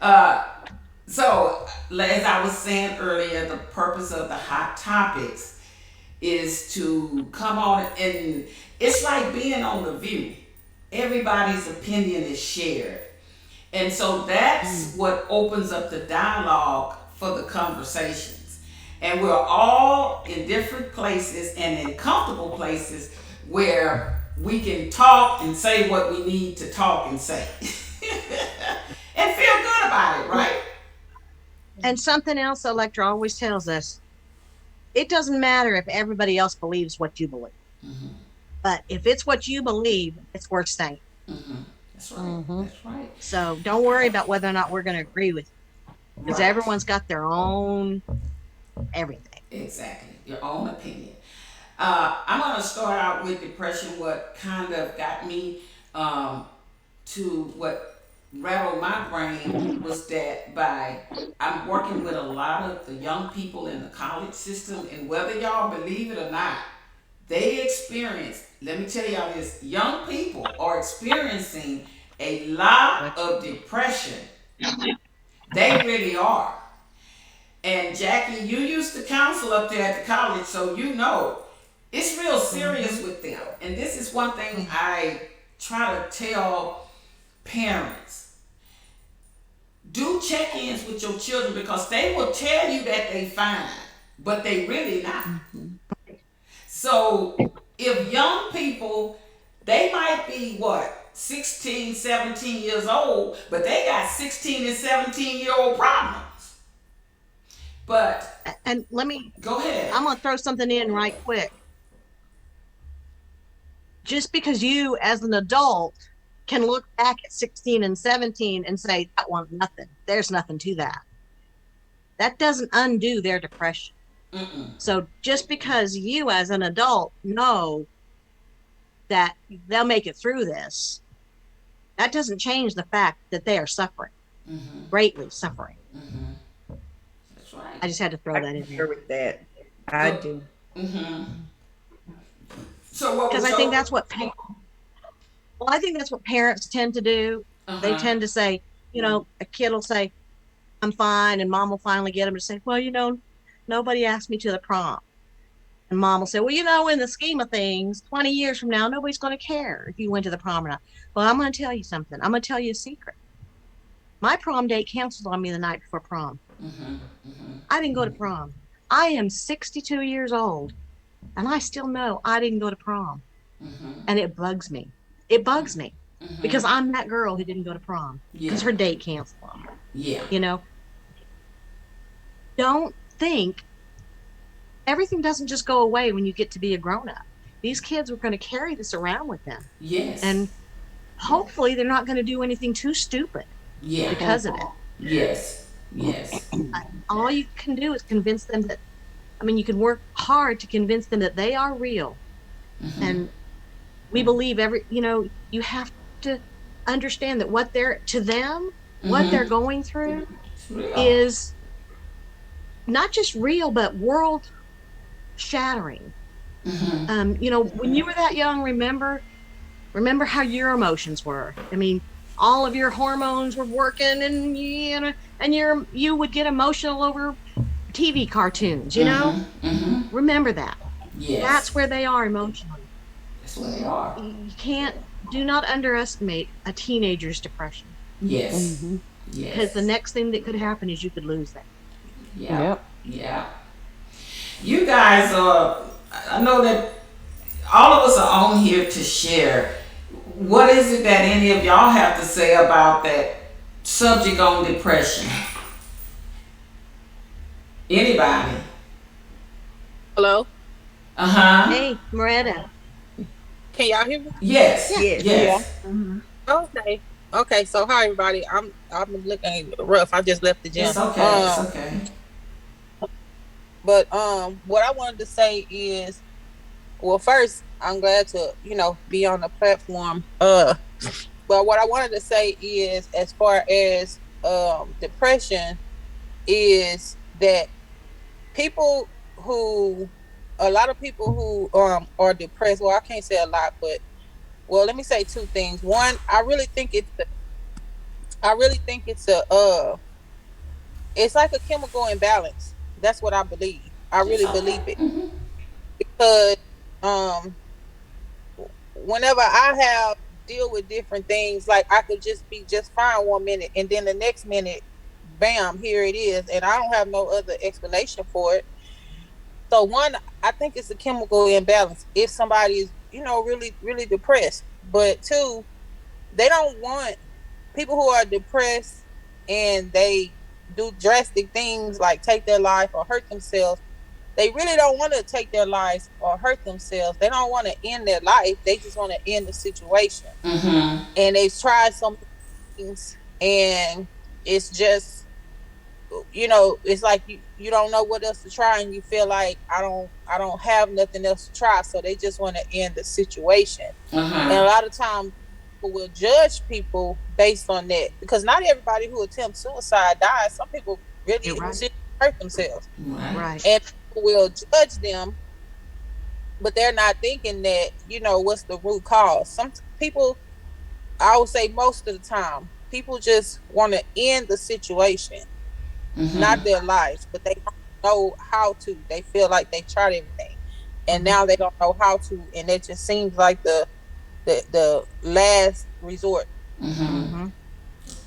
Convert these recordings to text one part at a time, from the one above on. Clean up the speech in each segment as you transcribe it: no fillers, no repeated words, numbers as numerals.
Uh, so, as I was saying earlier, the purpose of the hot topics is to come on, and it's like being on The View. Everybody's opinion is shared. And so that's Mm. what opens up the dialogue for the conversations. And we're all in different places and in comfortable places where we can talk and say what we need to talk and say. And feel good about it, Well, right? and something else Electra always tells us, it doesn't matter if everybody else believes what you believe. But if it's what you believe, it's worth saying. That's right. Mm-hmm. That's right. So don't worry about whether or not we're going to agree with you because Right. everyone's got their own everything. Exactly. Your own opinion. I'm going to start out with depression. What kind of got me to what rattled my brain was that I'm working with a lot of the young people in the college system, and whether y'all believe it or not, they experience, let me tell y'all this, young people are experiencing a lot What? of depression. They really are. And Jackie, you used to counsel up there at the college, so you know it's real Mm-hmm. serious with them. And this is one thing I try to tell parents: do check-ins with your children because they will tell you that they fine, but they really not. Mm-hmm. So if young people, they might be what, 16, 17 years old, but they got 16 and 17-year-old problems. But And go ahead. I'm going to throw something in right quick. Just because you, as an adult, can look back at 16 and 17 and say, that one, nothing, there's nothing to that. That doesn't undo their depression. Mm-mm. So just because you, as an adult, know that they'll make it through this, that doesn't change the fact that they are suffering, Mm-hmm. greatly suffering. Mm-hmm. That's right. I just had to throw I that in concur there with that. I Go. do. Mm-hmm. So what because was I think your? that's what well, I think that's what parents tend to do. They Uh-huh. tend to say, a kid will say, "I'm fine," and mom will finally get him to say, "Well, nobody asked me to the prom." And mom will say, "Well, in the scheme of things, 20 years from now, nobody's going to care if you went to the prom or not." Well, I'm going to tell you something. I'm going to tell you a secret. My prom date canceled on me the night before prom. Mm-hmm. Mm-hmm. I didn't go to prom. I am 62 years old, and I still know I didn't go to prom. Mm-hmm. And it bugs me. It bugs me Mm-hmm. because I'm that girl who didn't go to prom because Yeah. her date canceled on her. Yeah. You know, don't think everything doesn't just go away when you get to be a grown up. These kids are going to carry this around with them. Yes. And hopefully they're not going to do anything too stupid Yeah. because of it. Yes. Yes. All you can do is convince them that, you can work hard to convince them that they are real. Mm-hmm. And we believe you have to understand that to them, what they're Mm-hmm. going through It's real. is not just real, but world shattering. Mm-hmm. When you were that young, remember how your emotions were. All of your hormones were working, and you would get emotional over TV cartoons. Mm-hmm. Mm-hmm. Remember that. That's Yes. where they are emotionally. That's where they are. You can't do not underestimate a teenager's depression Yes. Mm-hmm. because the Yes. next thing that could happen is you could lose them. Yeah. Yep. Yeah. You guys are. I know that all of us are on here to share. What is it that any of y'all have to say about that subject on depression? Anybody? Hello? Uh huh. Hey, Moretta. Can y'all hear me? Yes. Yeah. Yes. Yeah. Yes. Mhm. Okay. Okay, so hi everybody. I'm looking rough. I just left the It's gym. okay. It's okay. But what I wanted to say is, well, first I'm glad to, be on the platform. But what I wanted to say is, as far as depression, is that people who a lot of people who are depressed, well, I can't say a lot, but well, let me say two things. One, I really think it's I really think it's like a chemical imbalance. That's what I believe. I really Okay. believe it because um whenever I have deal with different things, like I could just be just fine 1 minute and then the next minute, bam, here it is, and I don't have no other explanation for it. So one, I think it's a chemical imbalance if somebody is, really, really depressed. But two, they don't want people who are depressed and they do drastic things like take their life or hurt themselves. They really don't want to take their lives or hurt themselves. They don't want to end their life. They just want to end the situation. Mm-hmm. And they've tried some things, and it's just, it's like you don't know what else to try, and you feel like I don't have nothing else to try, so they just want to end the situation. And a Uh-huh. lot of times people will judge people based on that, because not everybody who attempts suicide dies. Some people You're really right. seriously hurt themselves, Right. Right. and people will judge them, but they're not thinking that, what's the root cause. Some people, I would say most of the time, people just want to end the situation, not Mm-hmm. their lives, but they don't know how to. They feel like they tried everything, and Hmm. now they don't know how to, and it just seems like the last resort. Mm-hmm. Hmm.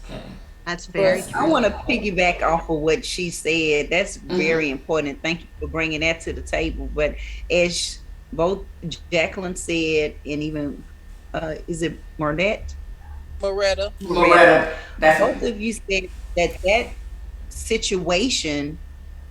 Okay. That's very But That's I true. want to good. piggyback off of what she said. That's Mm-hmm. very important. Thank you for bringing that to the table. But as both Jacqueline said, and even is it Marnette? Moretta, Moretta, Moretta. That's it. both of you said that situation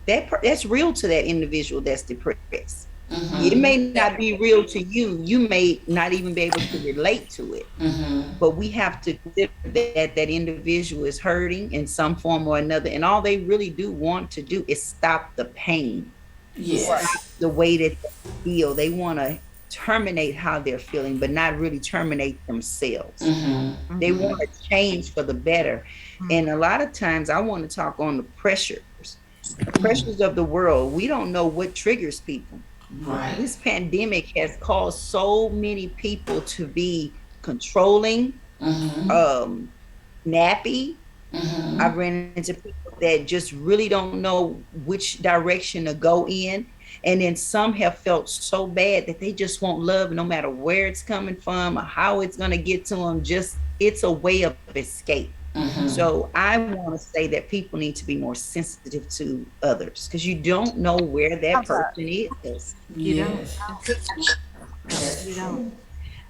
that's real to that individual that's depressed. It Mm-hmm. may not be real to you. You may not even be able to relate to it. Mm-hmm. But we have to consider that that individual is hurting in some form or another, and all they really do want to do is stop the pain, right? stop Yes. the way that they feel. They want to terminate how they're feeling, but not really terminate themselves. Mm-hmm. They Hmm. want to change for the better. And a lot of times I want to talk on the pressures of the world. We don't know what triggers people. Right. This pandemic has caused so many people to be controlling, Mm-hmm. um, nappy. Mm-hmm. I've ran into people that just really don't know which direction to go in. And then some have felt so bad that they just want love no matter where it's coming from or how it's going to get to them. Just it's a way of escape. Mm-hmm. So I want to say that people need to be more sensitive to others because you don't know where that I'm sorry. person is. You don't. Yes. You That's don't. true.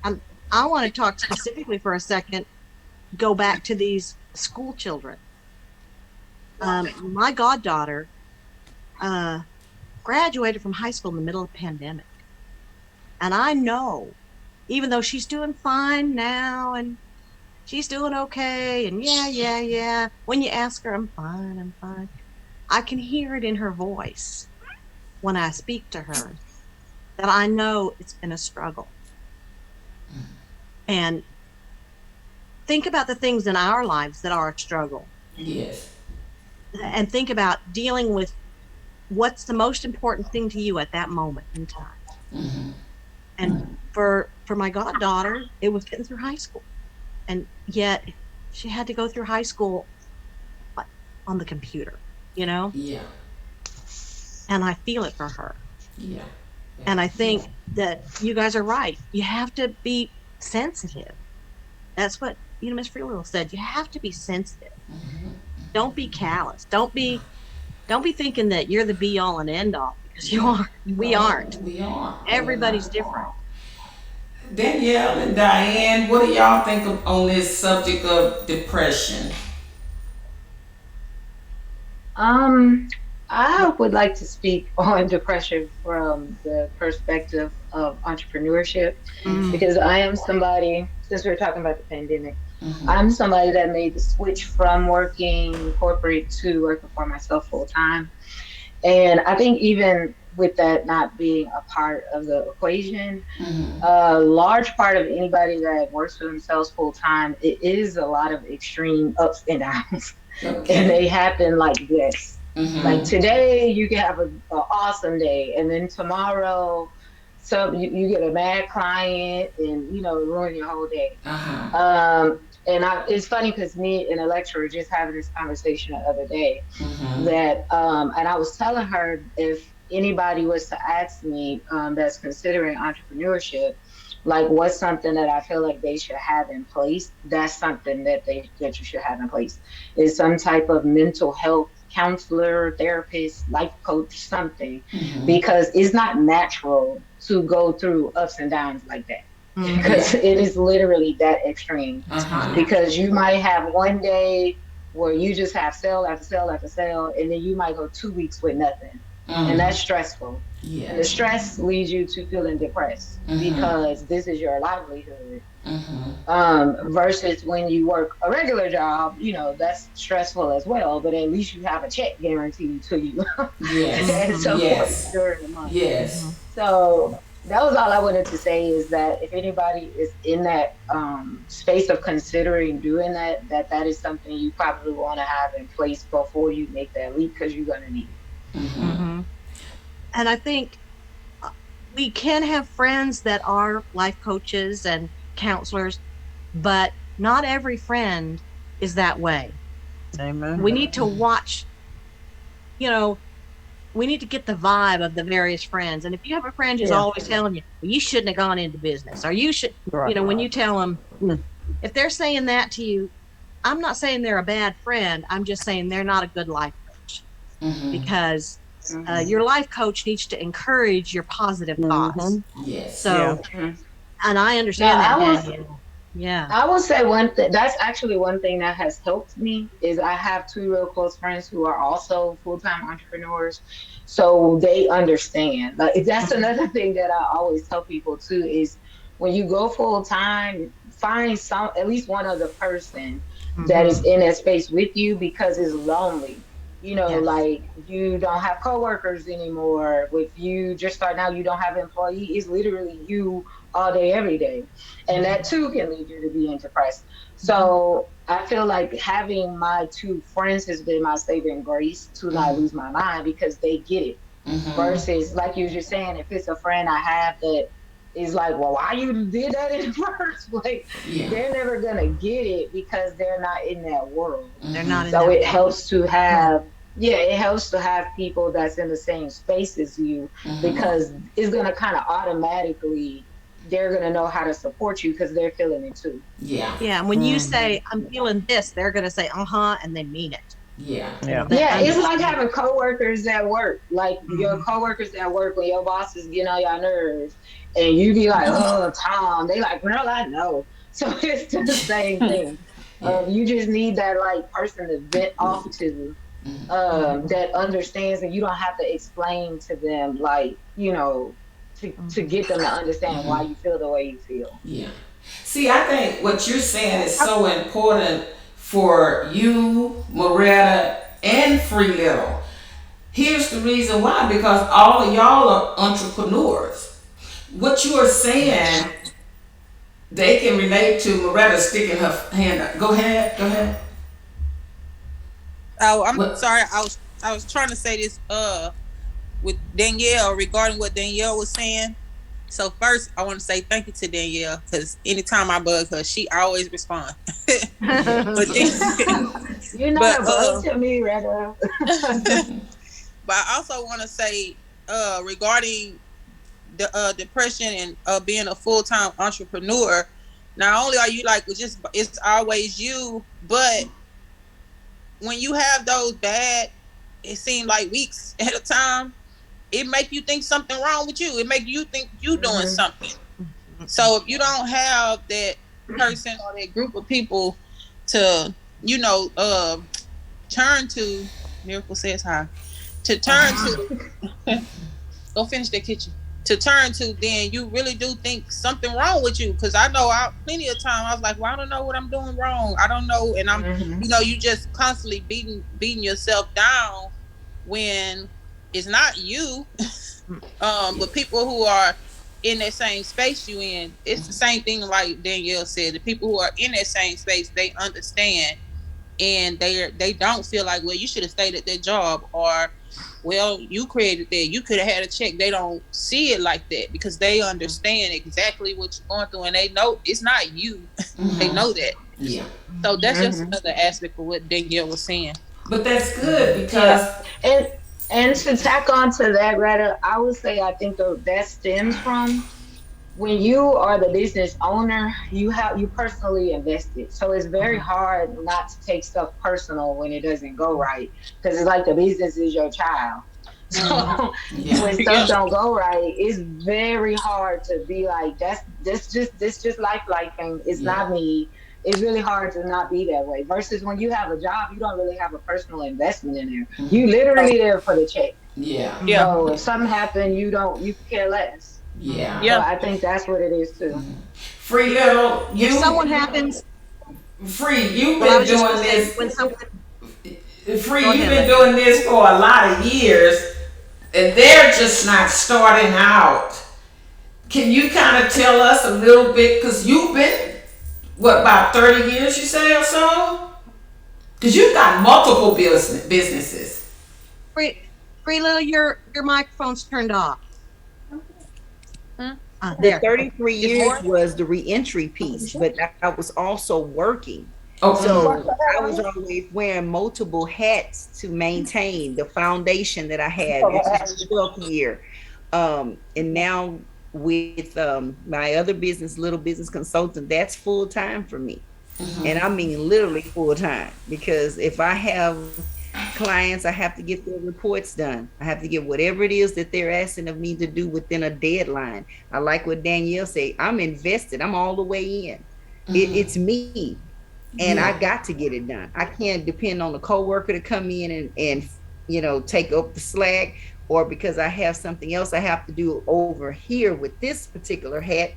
Um, I want to talk specifically for a second, go back to these school children. My goddaughter uh, graduated from high school in the middle of the pandemic. And I know, even though she's doing fine now and she's doing okay, and yeah, yeah, yeah, when you ask her, I'm fine, I'm fine, I can hear it in her voice when I speak to her that I know it's been a struggle. And think about the things in our lives that are a struggle, Yes. and think about dealing with what's the most important thing to you at that moment in time. Mm-hmm. And for my goddaughter, it was getting through high school, and yet she had to go through high school on the computer, you know. Yeah. And I feel it for her. Yeah. And I think that you guys are right. You have to be sensitive. That's what, Miss Freewill said. You have to be sensitive. Mm-hmm. Don't be callous. Don't be thinking that you're the be all and end all, because you aren't. We No, aren't. we are. We are Everybody's not different. wrong. Danielle and Diane, what do y'all think on this subject of depression? Um, I would like to speak on depression from the perspective of entrepreneurship Mm, because I am somebody, since we're talking about the pandemic, Mm-hmm. I'm somebody that made the switch from working corporate to working for myself full time. And I think even with that not being a part of the equation, Mm-hmm. a large part of anybody that works for themselves full time, it is a lot of extreme ups and downs. And Okay. they happen like this. Like Mm-hmm. today, you can have an awesome day, and then tomorrow, you get a mad client, and ruin your whole day. Uh-huh. Um, And it's funny because me and a lecturer just having this conversation the other day Mm-hmm. that, and I was telling her if anybody was to ask me that's considering entrepreneurship, like what's something that I feel like they should have in place, that's something that you should have in place is some type of mental health counselor, therapist, life coach, something, Mm-hmm. because it's not natural to go through ups and downs like that because it is literally that extreme. Uh-huh. Because you might have one day where you just have sale after sale after sale, and then you might go 2 weeks with nothing, and that's stressful. And the Yes. stress leads you to feeling depressed because this is your livelihood. Versus when you work a regular job, that's stressful as well, but at least you have a check guaranteed to you Yes. at some point Yes. during the month. Yes. So that was all I wanted to say is that if anybody is in that space of considering doing that is something you probably want to have in place before you make that leap because you're going to need it. Mm-hmm. And I think we can have friends that are life coaches and counselors, but not every friend is that way. Amen. We need to watch, we need to get the vibe of the various friends. And if you have a friend who's always telling you, well, you shouldn't have gone into business, or you should, when you tell them, if they're saying that to you, I'm not saying they're a bad friend. I'm just saying they're not a good life coach because your life coach needs to encourage your positive thoughts. Yes. So, and I understand that. I will say one thing. That's actually one thing that has helped me is I have two real close friends who are also full-time entrepreneurs, so they understand. Like that's another thing that I always tell people too is when you go full-time, find at least one other person that is in that space with you because it's lonely. Like you don't have coworkers anymore. With you just starting out, you don't have employees. It's literally you all day, every day. And that too can lead you to being depressed. So I feel like having my two friends has been my saving grace to not lose my mind because they get it. Versus, like you were just saying, if it's a friend I have that is like, well, why you did that in first place? They're never going to get it because they're not in that world. They're not in so that it world. helps to have it helps to have people that's in the same space as you because it's going to kind of automatically they're going to know how to support you because they're feeling it too. And when you say I'm feeling this, they're going to say and they mean it. It's like having coworkers at work, like your coworkers at work when your boss is getting on your nerves and you be like, oh Tom, they like, girl, I know. So it's the same thing. You just need that like person to vent off to that understands, and you don't have to explain to them like to get them to understand why you feel the way you feel. See, I think what you're saying is so important for you, Moretta, and Free Little. Here's the reason why, because all of y'all are entrepreneurs. What you are saying, they can relate to Moretta sticking her hand up. Go ahead. Oh, I'm sorry. I was trying to say this with Danielle regarding what Danielle was saying. So first, I want to say thank you to Danielle because anytime I bug her, she always responds. But you're not a bug to me, Retta. But I also want to say regarding the depression and being a full-time entrepreneur. Not only are you like it's always you, but when you have those bad, it seems like weeks at a time, it make you think something wrong with you. It make you think you doing something. So if you don't have that person or that group of people to, turn to, Miracle says hi, to turn to, go finish the kitchen, to turn to, then you really do think something wrong with you. Because I know plenty of time I was like, well, I don't know what I'm doing wrong. I don't know. And I'm, you just constantly beating yourself down when it's not you, but people who are in that same space you in. It's the same thing like Danielle said. The people who are in that same space, they understand, and they don't feel like, well, you should have stayed at that job, or, well, you created that, you could have had a check. They don't see it like that because they understand exactly what you're going through, and they know it's not you. They know that. Yeah. So that's just Mhm. another aspect of what Danielle was saying. But that's good because Yeah. And and to tack on to that, Greta, I would say I think that stems from when you are the business owner, you personally invested. So it's very hard not to take stuff personal when it doesn't go right. Because it's like the business is your child. So yeah. when stuff Yeah. don't go right, it's very hard to be like, this just life and it's Yeah. not me. It's really hard to not be that way. Versus when you have a job, you don't really have a personal investment in there. You literally there for the check. Yeah. Yeah. So if something happened, you could care less. Yeah. So Yeah. I think that's what it is too. Free little If you someone happens, free, you've well, I been was just going doing to say, this when someone, free, go you've ahead, been Lexi. doing this for a lot of years and they're just not starting out. Can you kind of tell us a little bit because you've been what about 30 years you say or so? Because you've got multiple businesses. Free, Free Little, your microphone's turned off. Hmm? The There. 33 It's years more. was the reentry piece, but I was also working. Okay. So I was always wearing multiple hats to maintain the foundation that I had. This is the 12th year. And now with my other business, Little Business Consultant, that's full time for me. And I mean literally full time because if I have clients, I have to get their reports done. I have to get whatever it is that they're asking of me to do within a deadline. I like what Danielle said. I'm invested. I'm all the way in. It's me. And I Yeah. got to get it done. I can't depend on a coworker to come in and take up the slack, or because I have something else I have to do over here with this particular hat.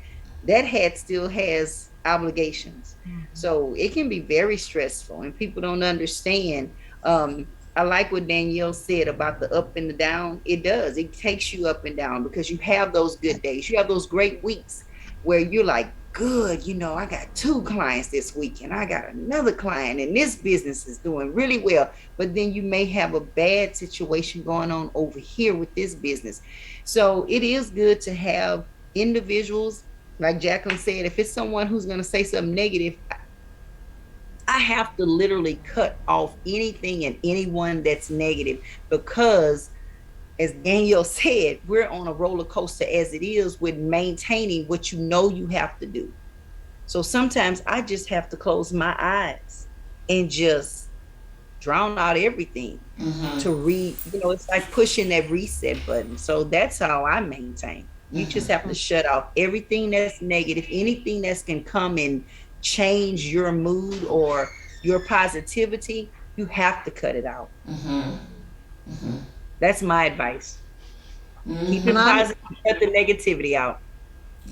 That hat still has obligations, so it can be very stressful, and people don't understand. I like what Danielle said about the up and the down. It does. It takes you up and down because you have those good days. You have those great weeks where you're like, good, I got 2 clients this week and I got another client and this business is doing really well. But then you may have a bad situation going on over here with this business. So it is good to have individuals, like Jacqueline said, if it's someone who's going to say something negative, I have to literally cut off anything and anyone that's negative because, as Danielle said, we're on a roller coaster as it is with maintaining what you have to do. So sometimes I just have to close my eyes and just drown out everything to read. It's like pushing that reset button. So that's how I maintain. You just have to shut off everything that's negative, anything that's can come and change your mood or your positivity. You have to cut it out. That's my advice. Keep it And I'm, positive, cut the negativity out.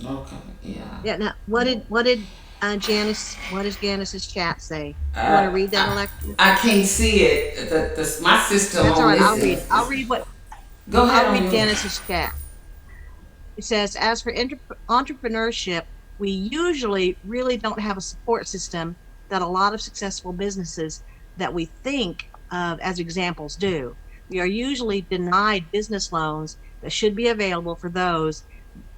Okay. Yeah. yeah. Now, what did what does Janice's chat say? You want to read that, Alexa? I can't see it. My system. That's all right. I'll this read. is- I'll read what Go ahead. I'll on read you. Janice's chat. It says, as for entrepreneurship, we usually really don't have a support system that a lot of successful businesses that we think of as examples do. We are usually denied business loans that should be available for those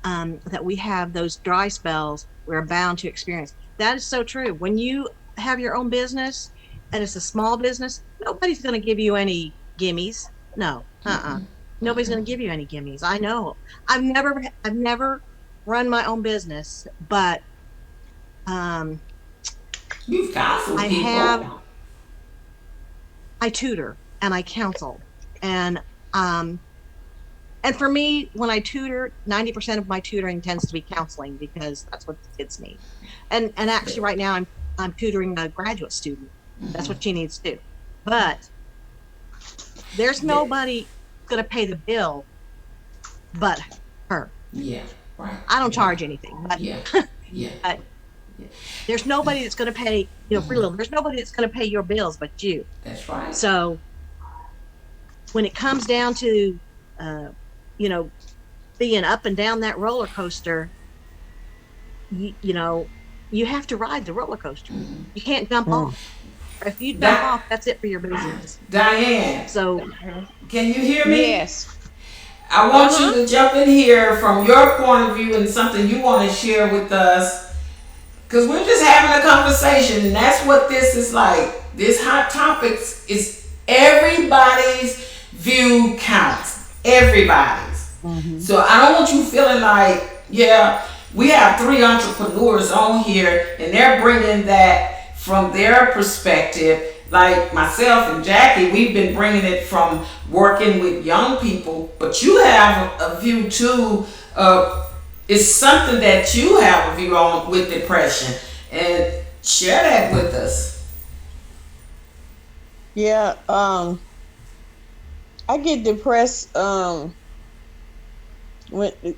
that we have those dry spells we're bound to experience. That is so true. When you have your own business and it's a small business, nobody's going to give you any gimmies. No, nobody's going to give you any gimmies. I know. I've never run my own business, but You've got some I people. I tutor and I counsel, and for me, when I tutor, 90% of my tutoring tends to be counseling because that's what the kids need. And actually, right now, I'm tutoring a graduate student. That's what she needs to do. But there's nobody going to pay the bill but her. Yeah. Right. I don't charge anything, but Yeah. Yeah. but there's nobody that's going to pay, free little. There's nobody that's going to pay your bills but you. That's right. So when it comes down to, being up and down that roller coaster, you have to ride the roller coaster. You can't jump off. If you jump off, that's it for your business. Diane, So can you hear me? Yes. I want you to jump in here from your point of view and something you want to share with us. Because we're just having a conversation, and that's what this is like. This hot topics is everybody's view counts. Everybody's. So I don't want you feeling like, yeah, we have three entrepreneurs on here, and they're bringing that from their perspective. Like myself and Jackie, we've been bringing it from working with young people, but you have a view too. It's something that you have a view on with depression, and share that with us. Yeah, I get depressed when,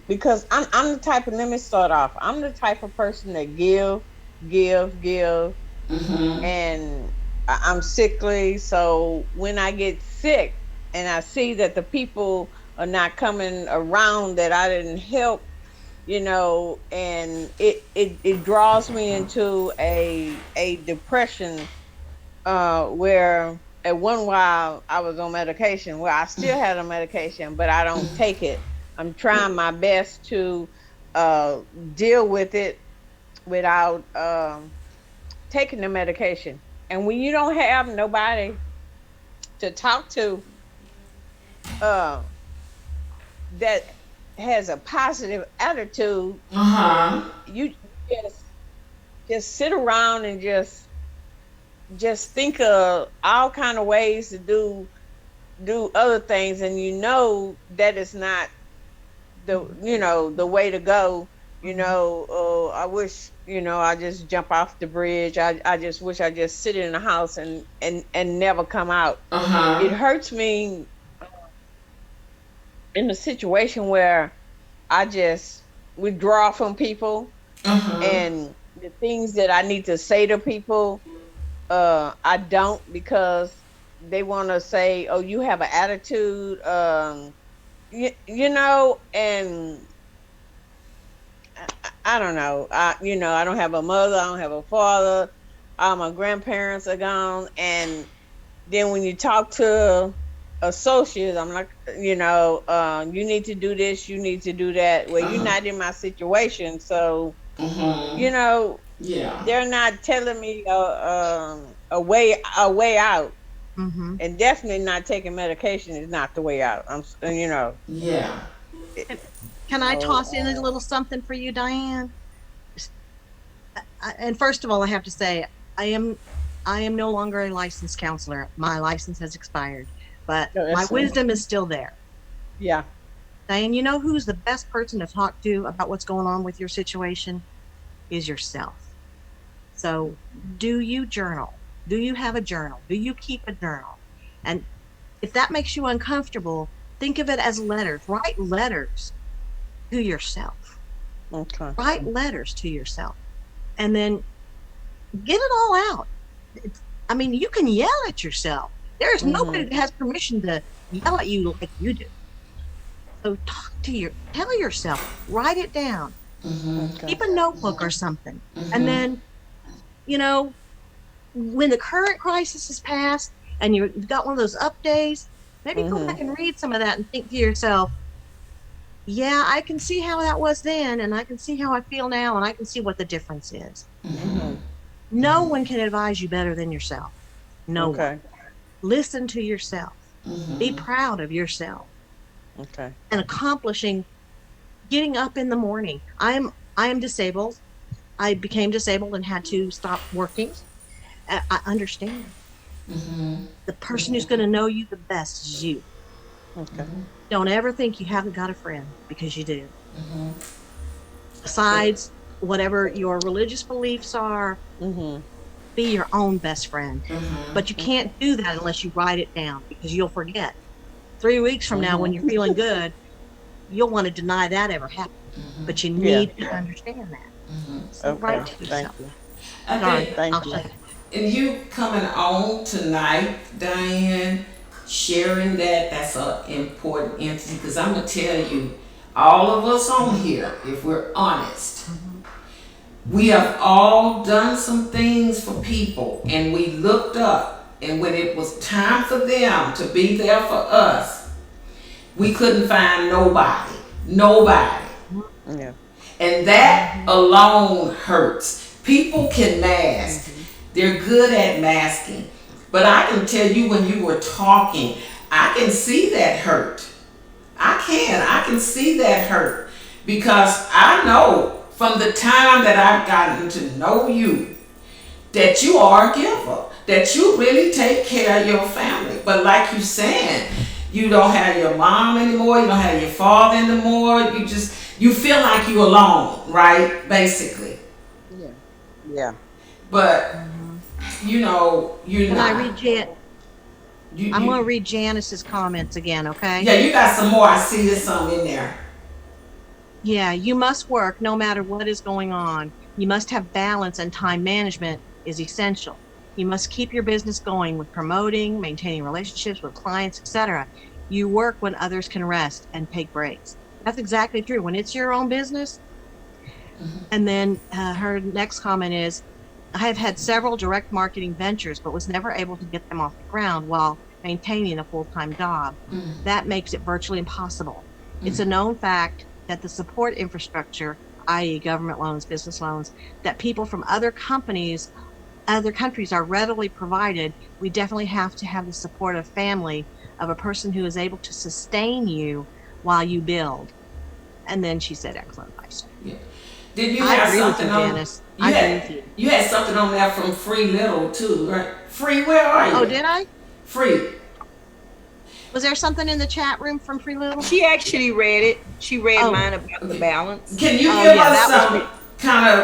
because I'm the type of, let me start off. I'm the type of person that give, and I'm sickly. So when I get sick and I see that the people are not coming around that I didn't help, and it draws me into a depression, where at one while I was on medication, where I still had a medication, but I don't take it. I'm trying my best to deal with it without taking the medication. And when you don't have nobody to talk to that has a positive attitude, you just sit around and just think of all kind of ways to do other things, and that is not the way to go. I wish, I just jump off the bridge. I just wish I just sit in the house and never come out. It hurts me in a situation where I just withdraw from people, and the things that I need to say to people, I don't, because they want to say, "Oh, you have an attitude," and I don't know. I don't have a mother. I don't have a father. All my grandparents are gone, and then when you talk to associates, I'm like, you need to do this, you need to do that. Well, you're not in my situation, so Yeah. they're not telling me a way out, and definitely not taking medication is not the way out. Yeah. Can I So, toss in a little something for you, Diane? And first of all, I have to say, I am no longer a licensed counselor. My license has expired, but No, that's my fine. wisdom is still there. yeah. Diane, you know who's the best person to talk to about what's going on with your situation? Is yourself. So, do you journal? Do you have a journal? Do you keep a journal? And if that makes you uncomfortable, think of it as letters. Write letters to yourself. Okay. Write letters to yourself. And then get it all out. You can yell at yourself. There is nobody that has permission to yell at you like you do. So tell yourself, write it down. Okay. Keep a notebook or something. And then, when the current crisis is passed and you've got one of those up days, maybe go back and read some of that and think to yourself, yeah, I can see how that was then, and I can see how I feel now, and I can see what the difference is. No one can advise you better than yourself. No one. Okay. Listen to yourself. Be proud of yourself Okay. and accomplishing getting up in the morning. I am disabled. I became disabled and had to stop working. I understand. The person who's going to know you the best is you. Okay. Don't ever think you haven't got a friend, because you do. Besides whatever your religious beliefs are, be your own best friend. But you can't do that unless you write it down, because you'll forget. 3 weeks from now, when you're feeling good, you'll want to deny that ever happened. But you need to understand that. So Okay. write to Thank yourself. you. I Sorry, think, Thank I'll you. shut up. and you coming on tonight, Diane, sharing that's an important entity, because I'm going to tell you, all of us on here, if we're honest, we have all done some things for people, and we looked up, and when it was time for them to be there for us, we couldn't find nobody. Yeah. And that alone hurts. People can mask. They're good at masking. But I can tell you when you were talking, I can see that hurt. I can see that hurt. Because I know from the time that I've gotten to know you that you are a giver, that you really take care of your family. But like you said, you don't have your mom anymore, you don't have your father anymore, you feel like you're alone, right? Basically. Yeah. Yeah. But you know, you're Can not. I read I'm going to read Janice's comments again, okay? Yeah, you got some more. I see there's some in there. Yeah, you must work no matter what is going on. You must have balance, and time management is essential. You must keep your business going with promoting, maintaining relationships with clients, etc. You work when others can rest and take breaks. That's exactly true. When it's your own business. And then her next comment is, I have had several direct marketing ventures, but was never able to get them off the ground while maintaining a full-time job. That makes it virtually impossible. It's a known fact that the support infrastructure, i.e. government loans, business loans, that people from other countries are readily provided. We definitely have to have the support of family, of a person who is able to sustain you while you build. And then she said, excellent advice. Yeah. Did you I have agree with something you, on? Janice. I agree with you. You had something on there from Free Little too, right? Free, where are you? Oh, did I? Free. Was there something in the chat room from Free Little? She actually read it. She read Oh. mine about the balance. Can you Oh, give yeah, us that some kind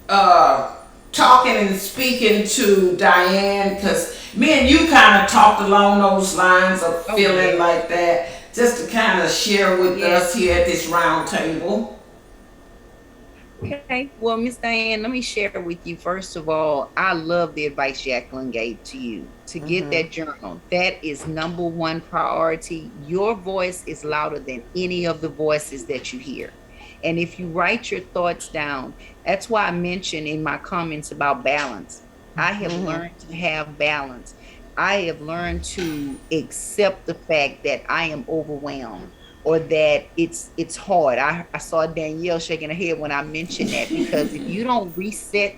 of talking and speaking to Diane? Because me and you kind of talked along those lines of feeling like that, just to kind of share with us here at this round table. Okay. Well, Miss Diane, let me share with you. First of all, I love the advice Jacqueline gave to you to get that journal. That is number one priority. Your voice is louder than any of the voices that you hear. And if you write your thoughts down, that's why I mentioned in my comments about balance. I have learned to have balance. I have learned to accept the fact that I am overwhelmed, or that it's hard. I saw Danielle shaking her head when I mentioned that, because if you don't reset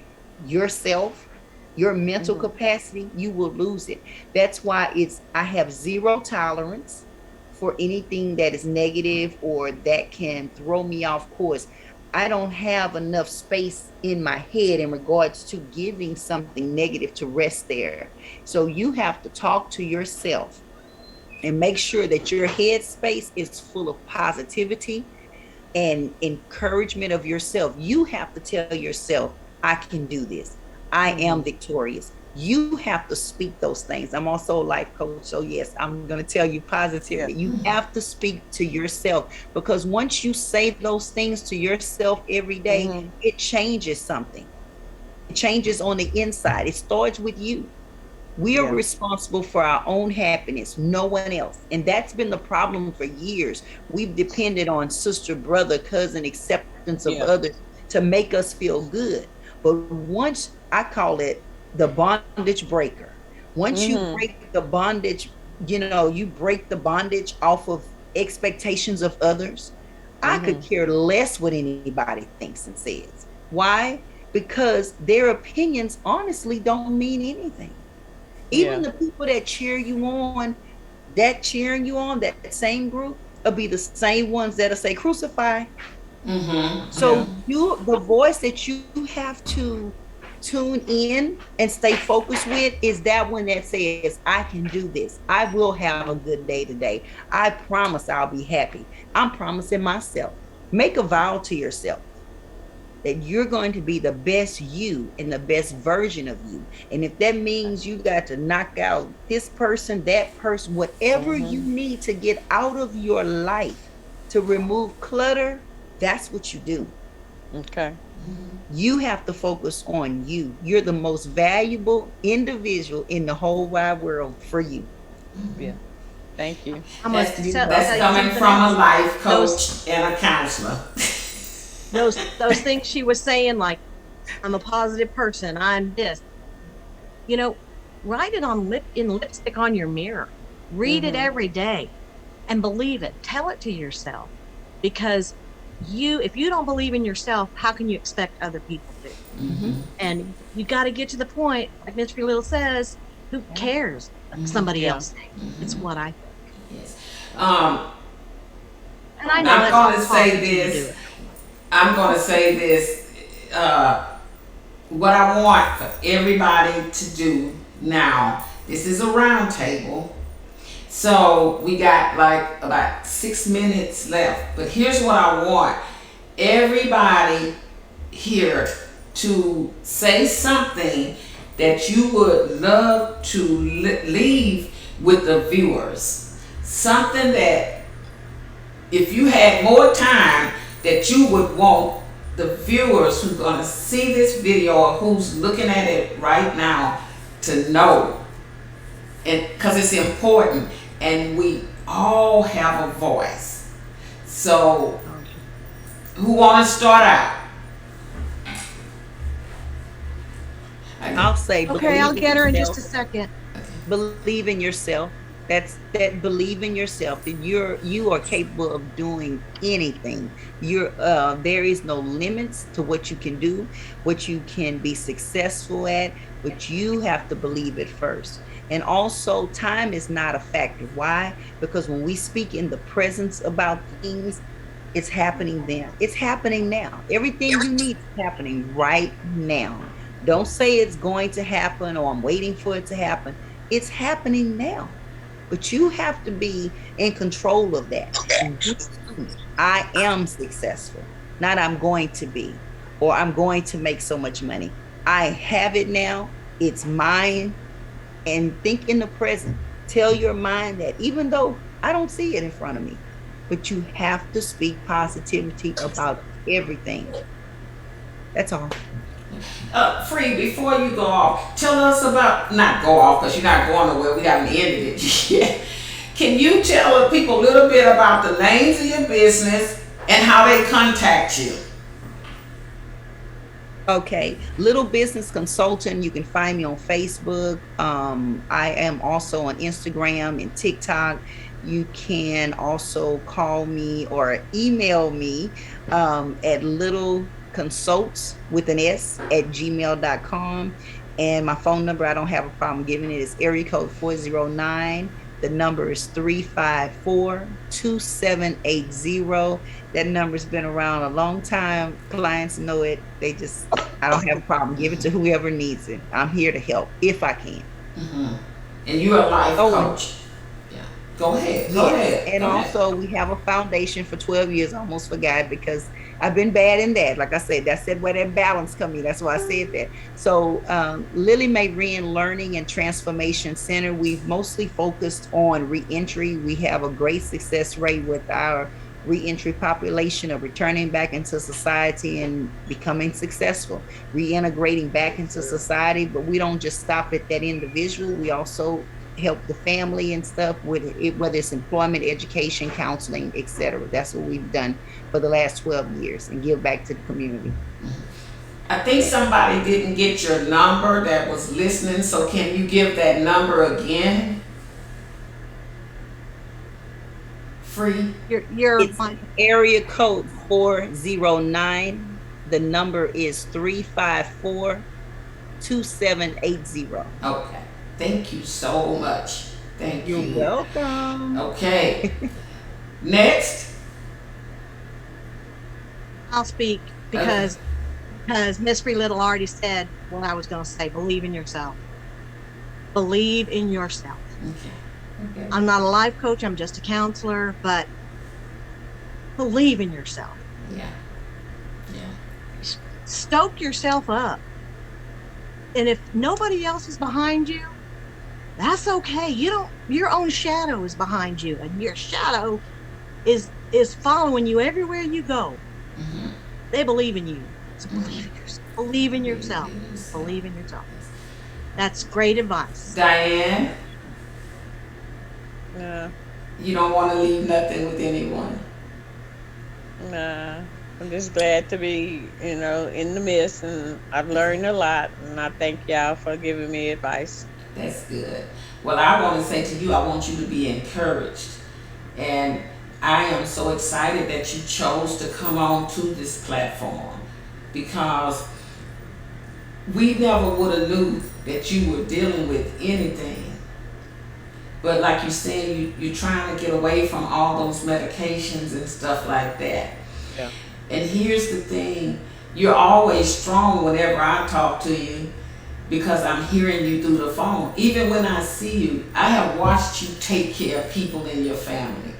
yourself, your mental capacity, you will lose it. That's why I have zero tolerance for anything that is negative or that can throw me off course. I don't have enough space in my head in regards to giving something negative to rest there. So you have to talk to yourself and make sure that your headspace is full of positivity and encouragement of yourself. You have to tell yourself, I can do this. I am victorious. You have to speak those things. I'm also a life coach, so yes, I'm going to tell you positively. You have to speak to yourself, because once you say those things to yourself every day, it changes something. It changes on the inside. It starts with you. We are responsible for our own happiness, no one else. And that's been the problem for years. We've depended on sister, brother, cousin, acceptance of others to make us feel good. But once, I call it the bondage breaker. Once you break the bondage, you break the bondage off of expectations of others. I could care less what anybody thinks and says. Why? Because their opinions honestly don't mean anything. Even the people that cheer you on, that same group will be the same ones that'll say crucify. So the voice that you have to tune in and stay focused with is that one that says, I can do this. I will have a good day today. I promise I'll be happy. I'm promising myself. Make a vow to yourself that you're going to be the best you and the best version of you. And if that means you got to knock out this person, that person, whatever you need to get out of your life to remove clutter, that's what you do. Okay. You have to focus on you. You're the most valuable individual in the whole wide world for you. Yeah. Thank you. That's coming from a life coach and a counselor. Those things she was saying, like, I'm a positive person, I'm this. Write it in lipstick on your mirror. Read it every day and believe it. Tell it to yourself, because if you don't believe in yourself, how can you expect other people to? Mhm. And you got to get to the point, like Miss Free Little says, who cares what somebody Yeah. else thinks? It's what I think. Yes. And I know I'm that's gonna hard say to do this. it. I'm gonna say this. What I want for everybody to do now. This is a round table. So we got like about 6 minutes left. But here's what I want everybody here to say something that you would love to leave with the viewers. Something that, if you had more time, that you would want the viewers who's going to see this video or who's looking at it right now to know. And because it's important, and we all have a voice. So, who want to start out? I'll say, Okay, I'll believe get her in yourself. just a second. Believe in yourself. That believe in yourself that you are capable of doing anything. There is no limits to what you can do, what you can be successful at, but you have to believe it first. And also, time is not a factor. Why? Because when we speak in the presence about things, it's happening then. It's happening now. Everything you need is happening right now. Don't say it's going to happen or I'm waiting for it to happen. It's happening now. But you have to be in control of that. I am successful, not I'm going to be, or I'm going to make so much money. I have it now. It's mine. And think in the present. Tell your mind that even though I don't see it in front of me, but you have to speak positivity about everything. That's all. Free, before you go off, tell us about, not go off because you're not going nowhere, we haven't ended it yet. Can you tell the people a little bit about the names of your business and how they contact you? Okay, Little Business Consultant. You can find me on Facebook. I am also on Instagram and TikTok. You can also call me or email me at littleconsults with an S at gmail.com. And my phone number, I don't have a problem giving it, is area code 409. The number is 354-2780. That number's been around a long time. Clients know it. I don't have a problem. Give it to whoever needs it. I'm here to help if I can. Mm-hmm. And you're a life coach. Yeah. Go ahead. Go ahead. And also, we have a foundation for 12 years. I almost forgot because I've been bad in that. Like I said, that's where that balance comes in. That's why I said that. So Lily Mae Ryan Learning and Transformation Center, we've mostly focused on reentry. We have a great success rate with our reentry population of returning back into society and becoming successful, reintegrating back into society. But we don't just stop at that individual. We also help the family and stuff with it, whether it's employment, education, counseling, etc. That's what we've done for the last 12 years and give back to the community. I think somebody didn't get your number that was listening, so can you give that number again? Free. It's area code 409. The number is 354-2780. Okay. Thank you so much. Thank you. You're welcome. Okay. Next. I'll speak because Miss Free Little already said what I was going to say. Believe in yourself. Believe in yourself. Okay. I'm not a life coach. I'm just a counselor, but believe in yourself. Yeah. Stoke yourself up. And if nobody else is behind you, that's okay. Your own shadow is behind you, and your shadow is following you everywhere you go. Mm-hmm. They believe in you. So believe in yourself. Believe in yourself. Believe in yourself. That's great advice. Diane, Nah, you don't want to leave nothing with anyone. nah. I'm just glad to be, in the midst, and I've learned a lot, and I thank y'all for giving me advice. That's good. Well, I want to say to you, I want you to be encouraged. And I am so excited that you chose to come on to this platform because we never would have knew that you were dealing with anything. But like you said, you're trying to get away from all those medications and stuff like that. Yeah. And here's the thing, you're always strong whenever I talk to you because I'm hearing you through the phone. Even when I see you, I have watched you take care of people in your family.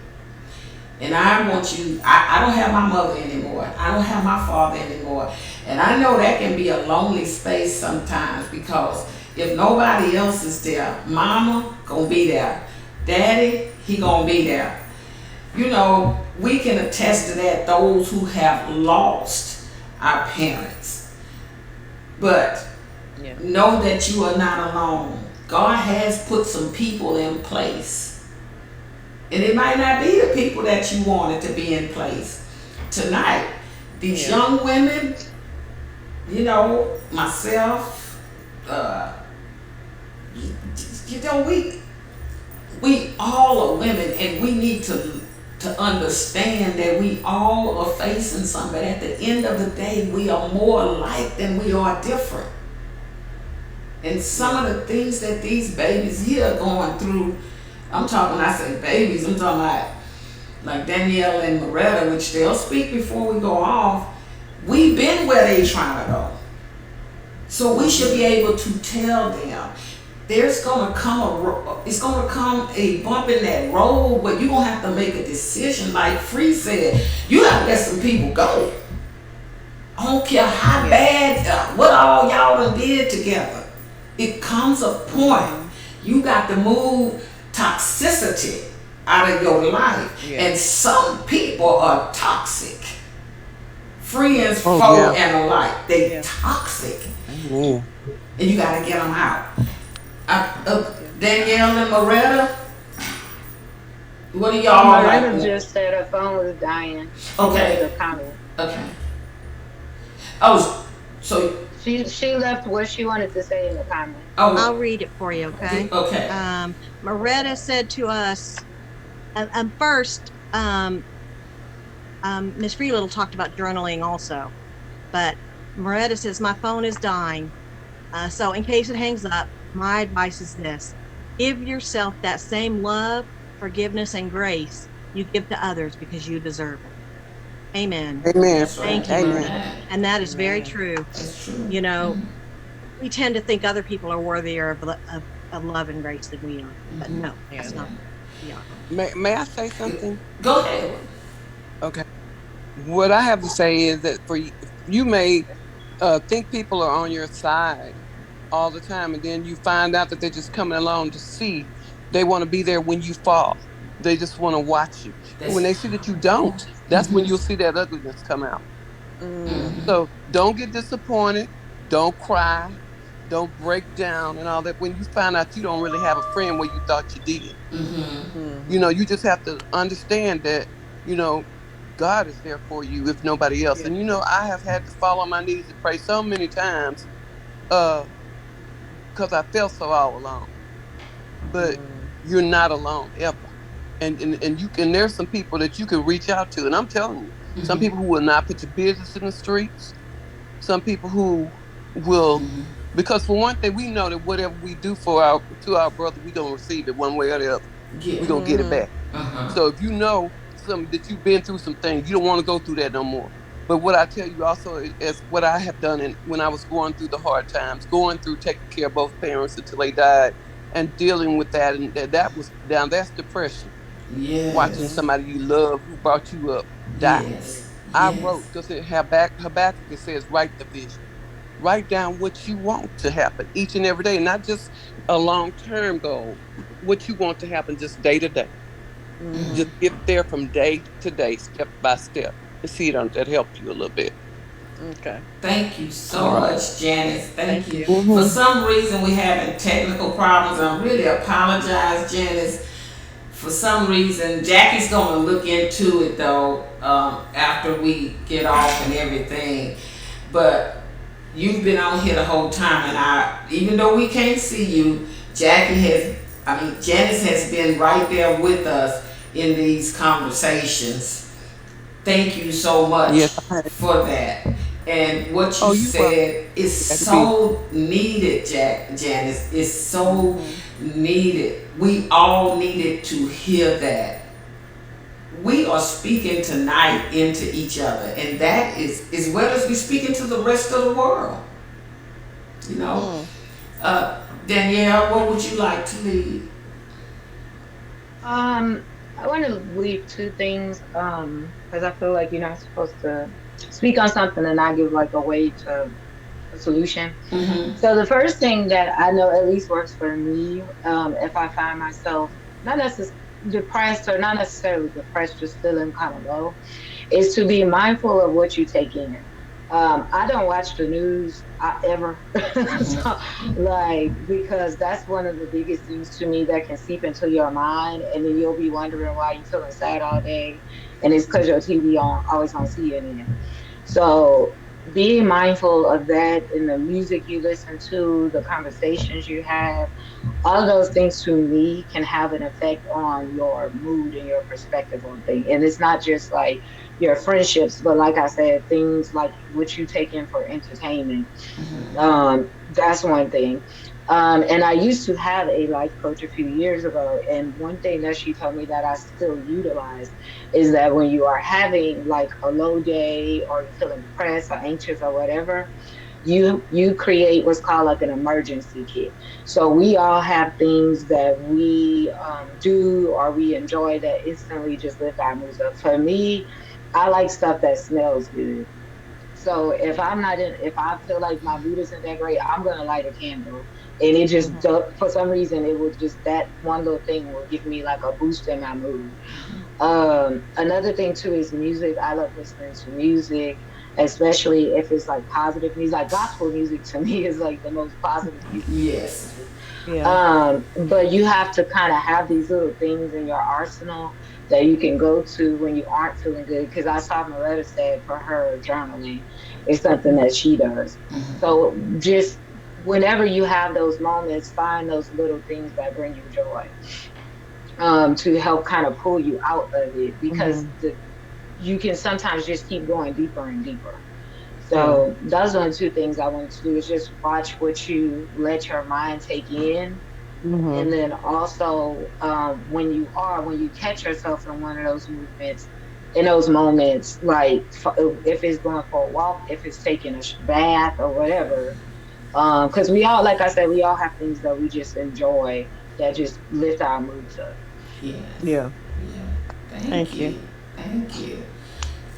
And I want you, I don't have my mother anymore. I don't have my father anymore. And I know that can be a lonely space sometimes because if nobody else is there, mama gonna be there. Daddy, he gonna be there. You know, we can attest to that, those who have lost our parents. But Yeah. know that you are not alone. God has put some people in place. And it might not be the people that you wanted to be in place. Tonight, these Yeah. young women, you know, myself, you know, we all are women and we need to understand that we all are facing something. But at the end of the day, we are more alike than we are different. And some of the things that these babies here are going through, I'm talking, I say babies, I'm talking about like Danielle and Moretta, which they'll speak before we go off. We've been where they trying to go. So we should be able to tell them there's gonna come it's gonna come a bump in that road, but you're gonna have to make a decision. Like Free said, you gotta let some people go. I don't care how bad, what all y'all done did together. It comes a point you got to move toxicity out of your life. Yeah. And some people are toxic. Friends, Oh, foe, yeah. and alike. They Yeah. toxic. Amen. And you got to get them out. Danielle and Moretta, what do y'all Miranda like? just said her phone was dying. Okay. The comment. Okay. Oh, so, She left what she wanted to say in the comment. I'll oh, read it for you, okay? okay. Moretta said to us, first, Miss Freelittle talked about journaling also, but Moretta says, my phone is dying. So in case it hangs up, my advice is this: give yourself that same love, forgiveness, and grace you give to others because you deserve it. Amen. Amen. That's right. Thank you, Amen. Moretta. And that is very true. That's true. You know, we tend to think other people are worthier of love and grace than we are, but no, that's Yeah. not what we are. May I say something? Go ahead. Okay. What I have to say is that you may think people are on your side all the time, and then you find out that they're just coming along to see. They want to be there when you fall. They just want to watch you. And when they see that you don't, that's when you'll see that ugliness come out. So don't get disappointed. Don't cry. Don't break down and all that when you find out you don't really have a friend where you thought you did. You know, you just have to understand that, you know, God is there for you if nobody else. Yeah. And, you know, I have had to fall on my knees and pray so many times because I felt so all alone. But you're not alone ever. And you can, there's some people that you can reach out to. And I'm telling you, some people who will not put your business in the streets. Some people who will, because for one thing, we know that whatever we do to our brother, we gonna receive it one way or the other. We're gonna get it back. So if you know that you've been through some things, you don't want to go through that no more. But what I tell you also is what I have done when I was going through the hard times, going through taking care of both parents until they died, and dealing with that, and that's depression. Yes. Watching somebody you love who brought you up die. Yes. I Yes. wrote, because Habakkuk, it says, write the vision. Write down what you want to happen each and every day, not just a long-term goal, what you want to happen just day to day. Just get there from day to day, step by step, and see that help you a little bit. Okay. Thank you so All right. much, Janice. Thank you. Mhm. For some reason, we're having technical problems. I really apologize, Janice. For some reason, Jackie's going to look into it, though, after we get off and everything. But you've been on here the whole time, and even though we can't see you, Janice has been right there with us, in these conversations. Thank you so much Yes. for that. And what you Oh, you welcome. said is Glad to be. so needed, Janice. It's so Mhm. needed. We all needed to hear that. We are speaking tonight into each other, and that is as well as we speaking to the rest of the world. You know, Mm. uh, Danielle, what would you like to lead? I want to leave two things, because I feel like you're not supposed to speak on something and not give like a way to a solution. Mm-hmm. So the first thing that I know at least works for me, if I find myself not necessarily depressed or not necessarily depressed, just feeling kind of low, is to be mindful of what you take in. I don't watch the news ever, so, like, because that's one of the biggest things to me that can seep into your mind, and then you'll be wondering why you're feeling sad all day, and it's because your TV always on CNN. So being mindful of that in the music you listen to, the conversations you have, all of those things to me can have an effect on your mood and your perspective on things. And it's not just like your friendships, but like I said, things like what you take in for entertainment. That's one thing. And I used to have a life coach a few years ago, and one thing that she told me that I still utilize is that when you are having like a low day or you're feeling depressed or anxious or whatever, you create what's called like an emergency kit. So we all have things that we do or we enjoy that instantly just lift our moods up. For me, I like stuff that smells good. So if I'm not in, if I feel like my mood isn't that great, I'm gonna light a candle, and it just Mhm. for some reason it will just that one little thing will give me like a boost in my mood. Another thing too is music. I love listening to music, especially if it's like positive music. Like gospel music to me is like the most positive music you can listen Yes. to. Yeah. But you have to kind of have these little things in your arsenal that you can go to when you aren't feeling good. Because I saw Moretta said for her journaling is something that she does. So just whenever you have those moments, find those little things that bring you joy, to help kind of pull you out of it, because Mhm. you can sometimes just keep going deeper and deeper. Yeah. So those are the two things I wanted to do is just watch what you let your mind take in. And Mhm. then also, when you catch yourself in one of those movements, in those moments, like if it's going for a walk, if it's taking a bath or whatever, because we all, like I said, we all have things that we just enjoy that just lift our moods up. Yes. Yeah. Yeah. Thank Thank you. you. Thank you.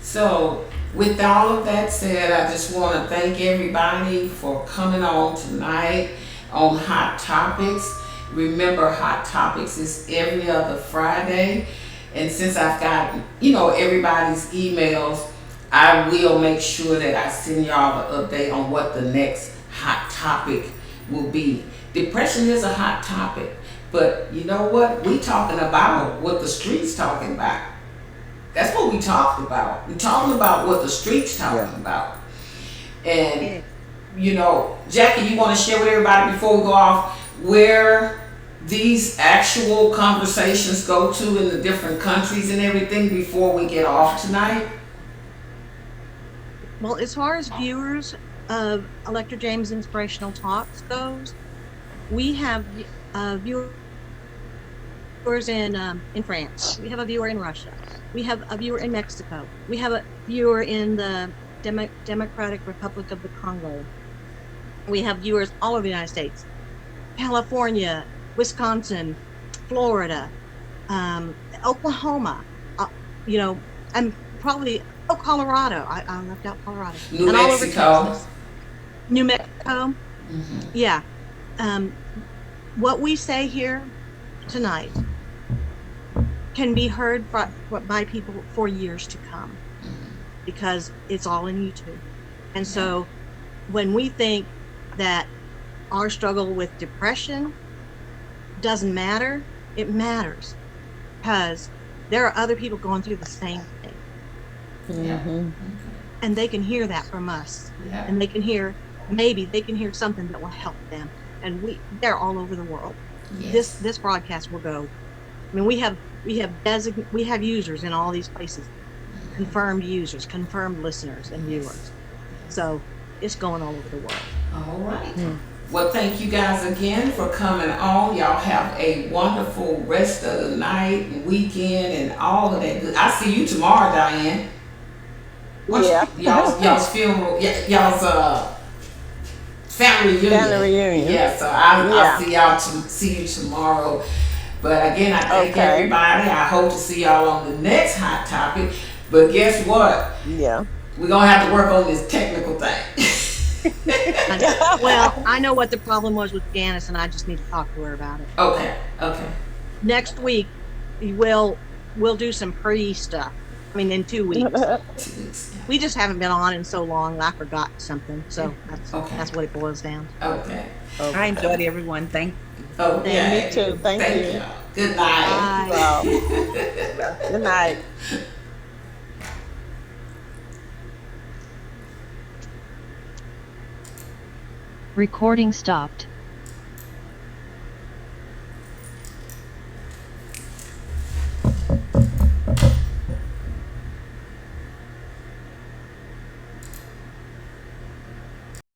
So, with all of that said, I just want to thank everybody for coming on tonight on Hot Topics. Remember, Hot Topics is every other Friday. And since I've got, everybody's emails, I will make sure that I send y'all the update on what the next hot topic will be. Depression is a hot topic, but you know what? We talking about what the streets talking about. That's what we talked about. We talking about what the streets Yeah. talking about. And Yeah. Jackie, you want to share with everybody before we go off where these actual conversations go to in the different countries and everything before we get off tonight? Well, as far as viewers of Electra James Inspirational Talks goes, we have viewers in France. We have a viewer in Russia. We have a viewer in Mexico. We have a viewer in the Democratic Republic of the Congo. We have viewers all over the United States, California, Wisconsin, Florida, Oklahoma, you know, and probably Colorado. I left out Colorado, New and all over Mexico. Texas, New Mexico. Yeah. What we say here tonight can be heard by people for years to come because it's all in YouTube. And so when we think that our struggle with depression doesn't matter, it matters because there are other people going through the same thing. Yeah. Mhm. And they can hear that from us. Yeah. And maybe they can hear something that will help them. And they're all over the world. Yes. This broadcast will go. I mean, we have We have users in all these places, confirmed users, confirmed listeners and viewers. So it's going all over the world. All right. Well, thank you guys again for coming on. Y'all have a wonderful rest of the night and weekend and all of that good. I see you tomorrow, Diane. Yeah. Y'all's funeral, y'all's family reunion. Family reunion. Yeah, so I'll Yeah. see you tomorrow. But again, I thank Okay. everybody. I hope to see y'all on the next hot topic. But guess what? Yeah. We're gonna have to work on this technical thing. Well, I know what the problem was with Janice, and I just need to talk to her about it. Okay. Next week, we'll do some pre-stuff. I mean, in 2 weeks. 2 weeks. We just haven't been on in so long. I forgot something. So Okay. that's what it boils down. Okay. I enjoyed everyone. Thank Okay. Me too. Thank you. y'all. Good night. Bye. Good night. Recording stopped.